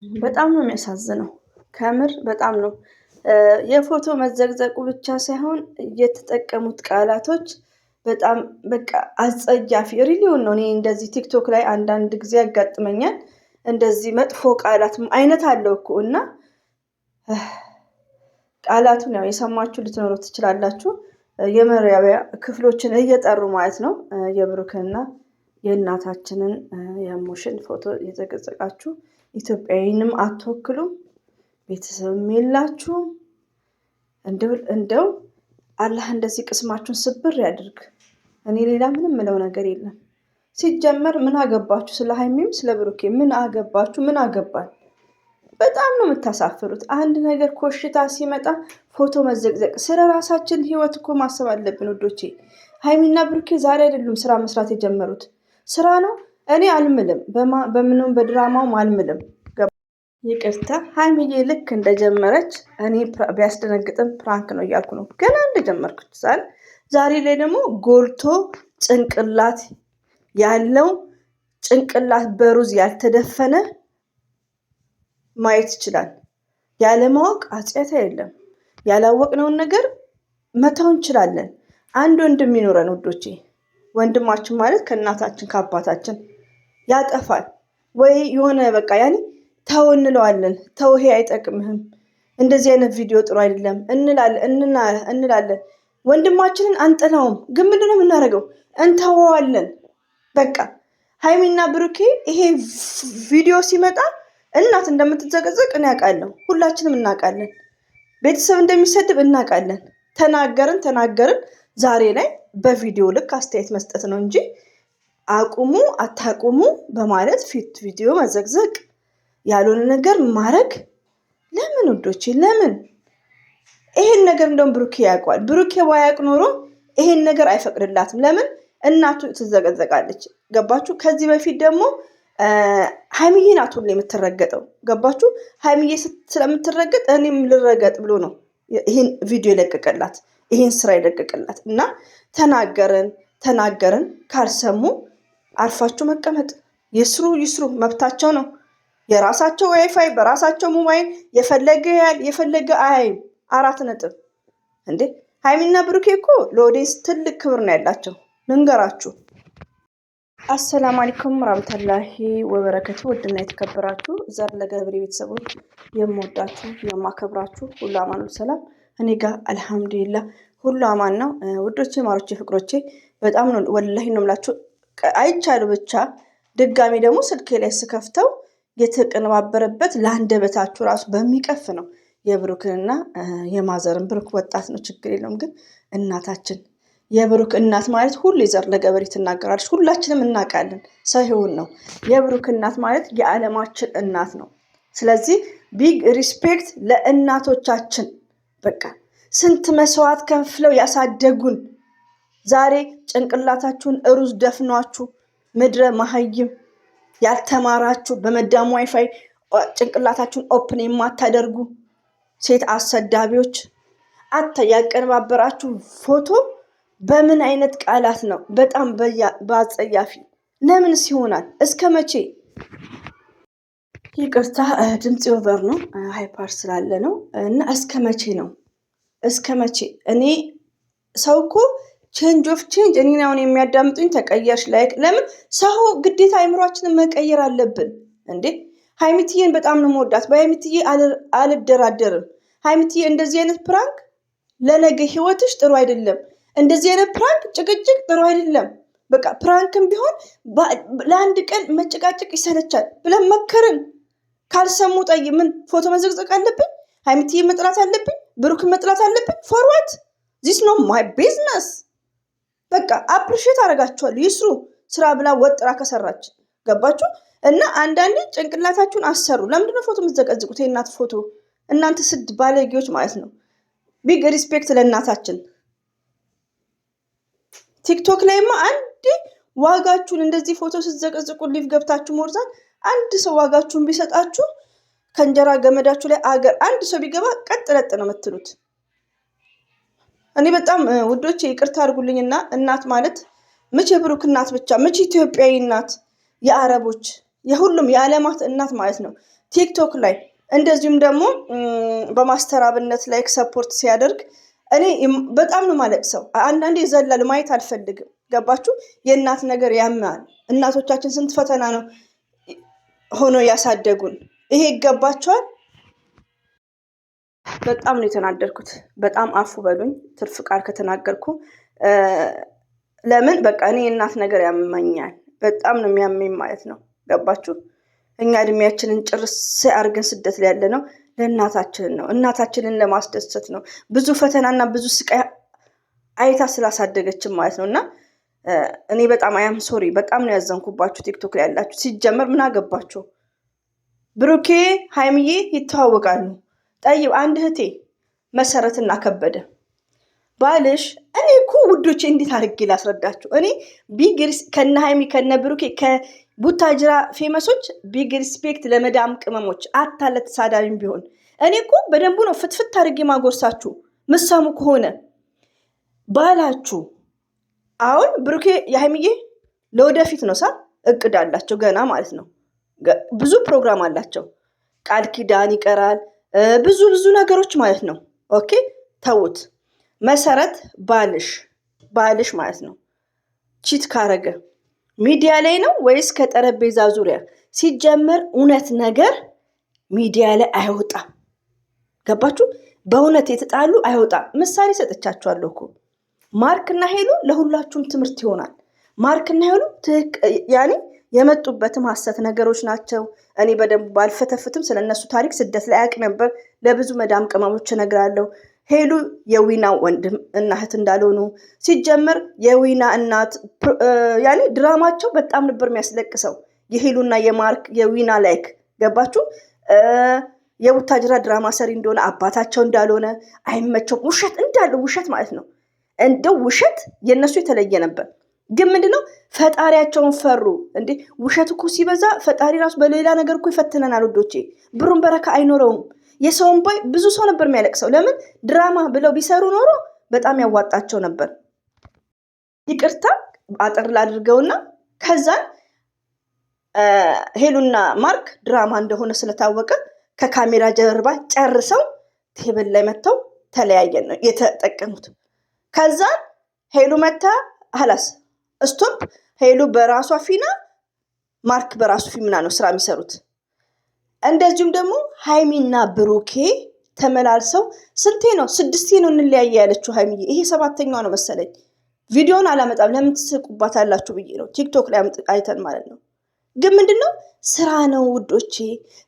በጣም ነው የሚያሳዝነው። ከምር በጣም ነው። የፎቶ መዘግዘቁ ብቻ ሳይሆን የተጠቀሙት ቃላቶች በጣም በቃ አጸያፊ ሪሊውን ነው። እኔ እንደዚህ ቲክቶክ ላይ አንዳንድ ጊዜ ያጋጥመኛል። እንደዚህ መጥፎ ቃላት አይነት አለው እኮ እና ቃላቱን ያው የሰማችሁ ልትኖሩ ትችላላችሁ። የመራቢያ ክፍሎችን እየጠሩ ማለት ነው። የብሩክንና የእናታችንን የሙሽን ፎቶ እየዘቀዘቃችሁ ኢትዮጵያዊንም አትወክሉም፣ ቤተሰብም የላችሁም። እንደው አላህ እንደዚህ ቅስማችሁን ስብር ያድርግ። እኔ ሌላ ምንም ምለው ነገር የለም። ሲጀመር ምን አገባችሁ? ስለ ሀይሚም ስለ ብሩኬ ምን አገባችሁ? ምን አገባል? በጣም ነው የምታሳፍሩት። አንድ ነገር ኮሽታ ሲመጣ ፎቶ መዘቅዘቅ። ስለ ራሳችን ህይወት እኮ ማሰብ አለብን ውዶቼ። ሀይሚና ብሩኬ ዛሬ አይደሉም ስራ መስራት የጀመሩት። ስራ ነው። እኔ አልምልም፣ በምንም በድራማውም አልምልም። ይቅርታ ሀይሚዬ ልክ እንደጀመረች እኔ ቢያስደነግጥም ፕራንክ ነው እያልኩ ነው ገና እንደጀመርኩት ሳል። ዛሬ ላይ ደግሞ ጎልቶ ጭንቅላት ያለው ጭንቅላት በሩዝ ያልተደፈነ ማየት ይችላል። ያለማወቅ ኃጢአት የለም። ያላወቅነውን ነገር መተው እንችላለን። አንድ ወንድም ይኖረን ውዶቼ። ወንድማችን ማለት ከእናታችን ከአባታችን ያጠፋል ወይ የሆነ በቃ ያኔ ተው እንለዋለን። ተው ይሄ አይጠቅምህም፣ እንደዚህ አይነት ቪዲዮ ጥሩ አይደለም እንላለን። ወንድማችንን አንጥላውም፣ ግን ምንድነው የምናደርገው? እንተወዋለን። በቃ ሀይሚና ብሩኬ ይሄ ቪዲዮ ሲመጣ እናት እንደምትዘቀዘቅ እኔ አውቃለሁ። ሁላችንም እናውቃለን። ቤተሰብ እንደሚሰድብ እናውቃለን። ተናገርን ዛሬ ላይ በቪዲዮ ልክ አስተያየት መስጠት ነው እንጂ አቁሙ አታቁሙ በማለት ፊት ቪዲዮ መዘግዘቅ ያልሆነ ነገር ማድረግ ለምን ውዶቼ? ለምን? ይሄን ነገር እንደውም ብሩኬ ያውቀዋል። ብሩኬ ባያውቅ ኖሮ ይሄን ነገር አይፈቅድላትም። ለምን? እናቱ ትዘቀዘቃለች። ገባችሁ? ከዚህ በፊት ደግሞ ሀይሚዬ ናት ሁሌ የምትረገጠው። ገባችሁ? ሀይሚዬ ስለምትረገጥ እኔም ልረገጥ ብሎ ነው ይህን ቪዲዮ የለቀቀላት፣ ይህን ስራ የለቀቀላት። እና ተናገርን ካልሰሙ አርፋችሁ መቀመጥ። ይስሩ፣ መብታቸው ነው። የራሳቸው ዋይፋይ በራሳቸው ሞባይል የፈለገ አያይም። 4 ነጥብ እንዴ! ሀይሚና ብሩኬ እኮ ለኦዲየንስ ትልቅ ክብር ነው ያላቸው። ልንገራችሁ። አሰላሙ አለይኩም ወራህመቱላሂ ወበረከቱ። ውድና የተከበራችሁ ዘር ለገብሬ ቤተሰቦች የምወዳችሁ የማከብራችሁ ሁሉ አማን ሰላም፣ እኔ ጋር አልሐምዱሊላህ ሁሉ አማን ነው። ውዶቼ ማሮቼ ፍቅሮቼ በጣም ነው ወላሂ ነው የምላችሁ። አይቻሉ ብቻ ድጋሚ ደግሞ ስልኬ ላይ ስከፍተው የተቀነባበረበት ለአንደበታችሁ ራሱ በሚቀፍ ነው። የብሩክንና የማዘርን ብሩክ ወጣት ነው ችግር የለውም፣ ግን እናታችን የብሩክ እናት ማለት ሁሉ የዘር ለገበሬ ትናገራለች። ሁላችንም እናውቃለን። ሰው ይሁን ነው። የብሩክ እናት ማለት የዓለማችን እናት ነው። ስለዚህ ቢግ ሪስፔክት ለእናቶቻችን። በቃ ስንት መስዋዕት ከፍለው ያሳደጉን ዛሬ ጭንቅላታችሁን ሩዝ ደፍኗችሁ ምድረ መሀይም ያልተማራችሁ በመዳሙ ዋይፋይ ጭንቅላታችሁን ኦፕን የማታደርጉ ሴት አሰዳቢዎች ያቀነባበራችሁ ፎቶ በምን አይነት ቃላት ነው? በጣም በአጸያፊ ለምንስ ይሆናል? እስከ መቼ? ይቅርታ ድምፅ ኦቨር ነው፣ ሃይፓር ስላለ ነው። እና እስከ መቼ ነው? እስከ መቼ? እኔ ሰው እኮ ቼንጅ ኦፍ ቼንጅ። እኔን አሁን የሚያዳምጡኝ ተቀየርሽ ላይክ ለምን ሰው ግዴታ አይምሯችንን መቀየር አለብን እንዴ? ሀይሚትዬን በጣም ነው የምወዳት። በሀይሚትዬ አልደራደርም። ሀይሚትዬ እንደዚህ አይነት ፕራንክ ለነገ ህይወትሽ ጥሩ አይደለም። እንደዚህ አይነት ፕራንክ ጭቅጭቅ ጥሩ አይደለም። በቃ ፕራንክም ቢሆን ለአንድ ቀን መጨቃጨቅ ይሰለቻል ብለን መከርን። ካልሰሙ ጠይ ምን ፎቶ መዘቅዘቅ አለብኝ? ሀይሚትዬ መጥላት አለብኝ? ብሩክን መጥላት አለብኝ? ፎርዋት ዚስ ኖ ማይ ቢዝነስ። በቃ አፕሪሼት አደርጋችኋለሁ። ይስሩ ስራ ብላ ወጥራ ከሰራች ገባችሁ? እና አንዳንዴ ጭንቅላታችሁን አሰሩ። ለምንድነው ፎቶ የምትዘቀዝቁት? የእናት ፎቶ እናንተ ስድ ባለጌዎች ማለት ነው። ቢግ ሪስፔክት ለእናታችን። ቲክቶክ ላይማ አንዴ ዋጋችሁን እንደዚህ ፎቶ ስትዘቀዝቁ ሊቭ ገብታችሁ ሞርዛን አንድ ሰው ዋጋችሁን ቢሰጣችሁ ከእንጀራ ገመዳችሁ ላይ አገር አንድ ሰው ቢገባ ቀጥ ለጥ ነው የምትሉት። እኔ በጣም ውዶች ይቅርታ አድርጉልኝና እናት ማለት ምች የብሩክ እናት ብቻ ምች ኢትዮጵያዊ እናት፣ የአረቦች የሁሉም የዓለማት እናት ማለት ነው። ቲክቶክ ላይ እንደዚሁም ደግሞ በማስተራብነት ላይ ሰፖርት ሲያደርግ እኔ በጣም ነው ማለቅሰው። አንዳንዴ ይዘላል ማየት አልፈልግም። ገባችሁ? የእናት ነገር ያማል። እናቶቻችን ስንት ፈተና ነው ሆኖ ያሳደጉን። ይሄ ይገባቸዋል? በጣም ነው የተናደርኩት። በጣም አፉ በሉኝ ትርፍ ቃል ከተናገርኩ። ለምን በቃ እኔ የእናት ነገር ያመኛል። በጣም ነው የሚያመኝ ማለት ነው። ገባችሁ? እኛ እድሜያችንን ጭርስ አድርገን ስደት ላይ ያለ ነው ለእናታችንን ነው። እናታችንን ለማስደሰት ነው። ብዙ ፈተናና ብዙ ስቃይ አይታ ስላሳደገችን ማለት ነው። እና እኔ በጣም አያም ሶሪ፣ በጣም ነው ያዘንኩባችሁ። ቲክቶክ ላይ ያላችሁ ሲጀመር ምን አገባችሁ? ብሩኬ ሀይምዬ ይተዋወቃሉ። ጠይብ አንድ እህቴ መሰረትና ከበደ ባልሽ። እኔ እኮ ውዶቼ እንዴት አድርጌ ላስረዳችሁ? እኔ ቢግ ከነ ሀይሚ ከነ ብሩኬ ከቡታጅራ ፌመሶች ቢግ ሪስፔክት ለመዳም ቅመሞች አታለት ሳዳቢም ቢሆን እኔ እኮ በደንቡ ነው ፍትፍት አድርጌ ማጎርሳችሁ። ምሳሙ ከሆነ ባላችሁ አሁን ብሩኬ የሀይሚዬ ለወደፊት ነው እቅድ አላቸው ገና ማለት ነው። ብዙ ፕሮግራም አላቸው። ቃል ኪዳን ይቀራል፣ ብዙ ነገሮች ማለት ነው። ኦኬ ተውት። መሰረት ባልሽ ማለት ነው ቺት ካረገ ሚዲያ ላይ ነው ወይስ ከጠረጴዛ ዙሪያ? ሲጀመር እውነት ነገር ሚዲያ ላይ አይወጣም። ገባችሁ? በእውነት የተጣሉ አይወጣም። ምሳሌ ሰጥቻችኋለሁ እኮ ማርክና ሄሉ ለሁላችሁም ትምህርት ይሆናል። ማርክና ሄሉ ያኔ የመጡበትም ሀሰት ነገሮች ናቸው። እኔ በደንብ ባልፈተፍትም ስለነሱ ታሪክ ስደት ላይ አያውቅ ነበር። ለብዙ መዳም ቅመሞች እነግራለሁ። ሄሉ የዊና ወንድም እና እህት እንዳልሆኑ ሲጀመር የዊና እናት ያኔ ድራማቸው በጣም ነበር የሚያስለቅሰው። የሄሉና የማርክ የዊና ላይክ ገባችሁ? የቡታጅራ ድራማ ሰሪ እንደሆነ አባታቸው እንዳልሆነ አይመቸውም። ውሸት እንዳለ ውሸት ማለት ነው። እንደው ውሸት የነሱ የተለየ ነበር። ግን ምንድነው ፈጣሪያቸውን ፈሩ እንዴ? ውሸት እኮ ሲበዛ ፈጣሪ ራሱ በሌላ ነገር እኮ ይፈትነናል ውዶቼ። ብሩን በረካ አይኖረውም። የሰውን ባይ ብዙ ሰው ነበር የሚያለቅሰው። ለምን ድራማ ብለው ቢሰሩ ኖሮ በጣም ያዋጣቸው ነበር። ይቅርታ አጠር ላድርገውና ከዛን ሄሉና ማርክ ድራማ እንደሆነ ስለታወቀ ከካሜራ ጀርባ ጨርሰው ቴብል ላይ መጥተው ተለያየን ነው የተጠቀሙት። ከዛን ሄሉ መታ ሀላስ ስቶፕ። ሄሉ በራሷ ፊና፣ ማርክ በራሱ ፊና ነው ስራ የሚሰሩት። እንደዚሁም ደግሞ ሀይሚና ብሩኬ ተመላልሰው ስንቴ ነው 6 ነው እንለያየ ያለችው ሀይሚዬ። ይሄ 7ኛዋ ነው መሰለኝ። ቪዲዮውን አላመጣም ለምን ትስቁባታላችሁ ብዬ ነው ቲክቶክ ላይ አይተን ማለት ነው። ግን ምንድነው ስራ ነው ውዶቼ፣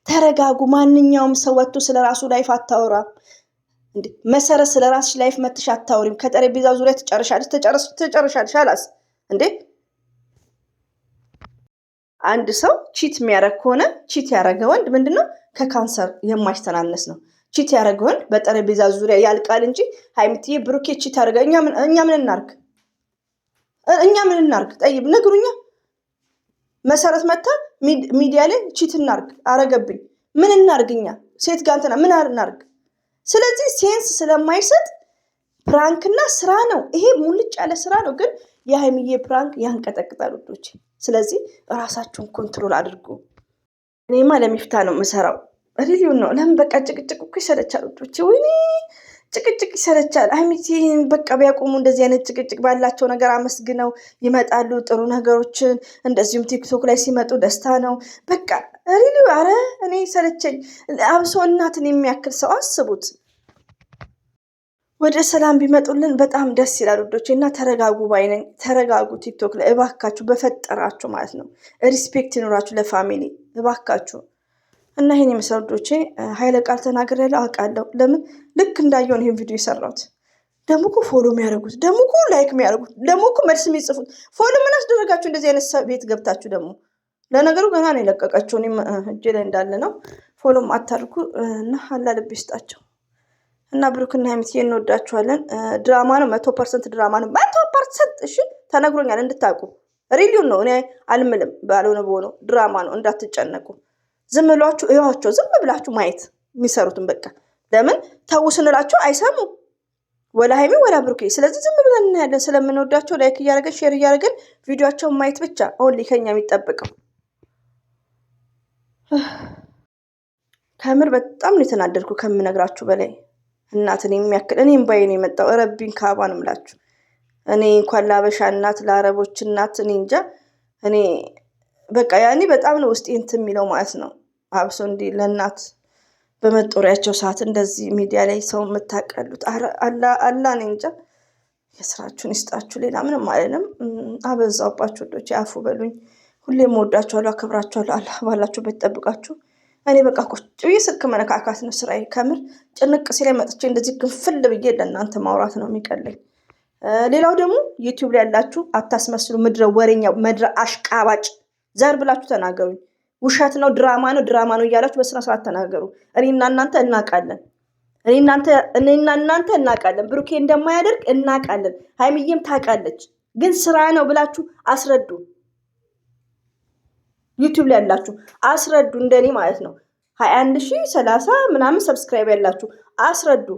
ተረጋጉ። ማንኛውም ሰው ወጥቶ ስለራሱ ላይፍ አታወራም እንዴ? መሰረት ስለራስሽ ላይፍ መትሽ አታወሪም? ከጠረጴዛ ዙሪያ ትጨርሻለሽ አላስ እንዴ? አንድ ሰው ቺት የሚያደርግ ከሆነ ቺት ያደረገ ወንድ ምንድነው ከካንሰር የማይተናነስ ነው። ቺት ያደረገ ወንድ በጠረጴዛ ዙሪያ ያልቃል እንጂ ሀይሚትዬ ብሩኬ ቺት ያደረገ እኛ ምን እናርግ? ጠይብ ነግሩኛ። መሰረት መታ ሚዲያ ላይ ቺት እናርግ አረገብኝ ምን እናርግኛ? ሴት ጋንተና ምን እናርግ? ስለዚህ ሴንስ ስለማይሰጥ ፕራንክና ስራ ነው። ይሄ ሙልጭ ያለ ስራ ነው። ግን የሀይሚዬ ፕራንክ ያንቀጠቅጣል ውዶች። ስለዚህ ራሳችሁን ኮንትሮል አድርጉ። እኔማ ለሚፍታ ነው የምሰራው። ሪሊውን ነው። ለምን በቃ ጭቅጭቅ እኮ ይሰለቻል ውዶች። ወይኔ ጭቅጭቅ ይሰለቻል። ሀይሚዬን በቃ ቢያቆሙ እንደዚህ አይነት ጭቅጭቅ ባላቸው ነገር አመስግነው ይመጣሉ። ጥሩ ነገሮችን እንደዚሁም ቲክቶክ ላይ ሲመጡ ደስታ ነው። በቃ ሪሊው አረ እኔ ሰለቸኝ። አብሶ እናትን የሚያክል ሰው አስቡት። ወደ ሰላም ቢመጡልን በጣም ደስ ይላል ውዶቼ። እና ተረጋጉ ባይነኝ። ተረጋጉ ቲክቶክ ላይ እባካችሁ፣ በፈጠራችሁ ማለት ነው። ሪስፔክት ይኖራችሁ ለፋሚሊ እባካችሁ። እና ይሄን የመሰሉ ውዶቼ ኃይለ ቃል ተናግሬያለሁ አውቃለሁ። ለምን ልክ እንዳየውን ይሄን ቪዲዮ የሰራሁት ደግሞ እኮ ፎሎ የሚያደርጉት ደግሞ እኮ ላይክ የሚያደርጉት ደግሞ እኮ መልስ የሚጽፉት ፎሎ ምን አስደረጋችሁ? እንደዚህ አይነት ቤት ገብታችሁ ደግሞ ለነገሩ ገና ነው የለቀቀችው። እኔም እጄ ላይ እንዳለ ነው። ፎሎም አታርጉ እና አላ ልብ ይስጣቸው። እና ብሩክና ሀይሚዬ እንወዳችኋለን። ድራማ ነው፣ 100% ድራማ ነው። 100% እሺ፣ ተነግሮኛል እንድታውቁ። ሪሊውን ነው። እኔ አልምልም፣ ባልሆነ በሆነው ድራማ ነው። እንዳትጨነቁ። ዝም ብላችሁ እዩዋቸው። ዝም ብላችሁ ማየት የሚሰሩትን በቃ። ለምን ተው ስንላቸው አይሰሙ ወላ ሀይሚ ወላ ብሩኬ። ስለዚህ ዝም ብለን እናያለን። ስለምንወዳቸው ላይክ እያደረገን ሼር እያደረገን ቪዲዮአቸውን ማየት ብቻ ኦንሊ ከኛ የሚጠብቀው። ከምር በጣም ነው የተናደድኩ ከምነግራችሁ በላይ። እናትን የሚያክል እኔም ባይ ነው የመጣው። ረቢን ካባ ነው የምላችሁ። እኔ እንኳን ለአበሻ እናት ለአረቦች እናት እኔ እንጃ። እኔ በቃ ያኔ በጣም ነው ውስጤ እንትን የሚለው ማለት ነው። አብሶ እንዲህ ለእናት በመጦሪያቸው ሰዓት እንደዚህ ሚዲያ ላይ ሰው የምታቀሉት አላ እኔ እንጃ። የስራችሁን ይስጣችሁ። ሌላ ምንም አይደለም። አበዛውባችሁ ልጆች፣ አፉ በሉኝ። ሁሌም እወዳችኋለሁ፣ አከብራችኋለሁ። አላህ ባላችሁበት ይጠብቃችሁ። እኔ በቃ ቁጭ ብዬ ስልክ መነካካት ነው ስራዬ። ከምር ጭንቅ ሲለኝ መጥቼ እንደዚህ ግንፍል ብዬ ለእናንተ ማውራት ነው የሚቀለኝ። ሌላው ደግሞ ዩቲዩብ ላይ ያላችሁ አታስመስሉ። ምድረ ወሬኛ፣ ምድረ አሽቃባጭ ዘር ብላችሁ ተናገሩኝ። ውሸት ነው ድራማ ነው እያላችሁ በስነ ስርዓት ተናገሩ። እኔና እናንተ እናውቃለን። እኔና እናንተ እናውቃለን። ብሩኬ እንደማያደርግ እናውቃለን። ሀይሚዬም ታውቃለች። ግን ስራ ነው ብላችሁ አስረዱ። ዩቲዩብ ላይ ያላችሁ አስረዱ። እንደኔ ማለት ነው 21,030 ምናምን ሰብስክራይብ ያላችሁ አስረዱ።